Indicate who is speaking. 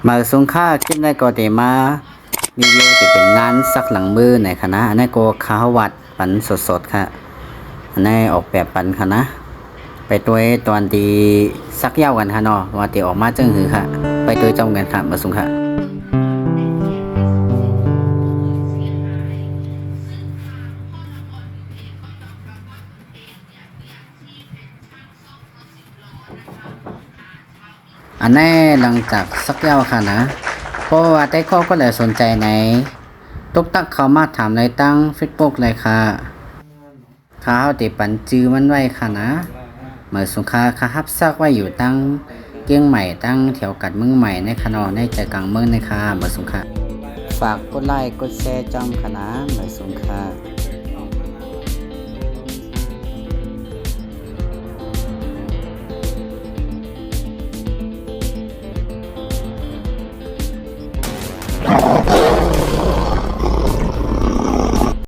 Speaker 1: มาสงค่าคลิปในก็เตมารีวิวจะเป็นงานซักหลังมือในคณะอันนี้ก็ข้าววัดปันสดๆค่ะอันนี้ออกแบบปันคณะไปตัวตอนที่ซักเย้ากันค่ะเนาะว่าที่ออกมาจังหือค่ะไปตัวจอมกันค่ะมาสงค่ะอันนี้หลังจากซักเย้าค่ะนะเพราะว่าได้ข้อก็เลยสนใจในตุกตักเขามาถามในตั้ง Facebook เลยค่ะข้าวติปันจื้อมันไว้ค่ะนะเมื่อสุขาคาฮับซักไว้อยู่ตั้งเกี้ยงใหม่ตั้งแถวกัดเมืองใหม่ในคณะในใจกลางเมืองในค่ะเมื่อสุขาฝากกดไลค์กดแชร์จอมคณะเมื่อสุขา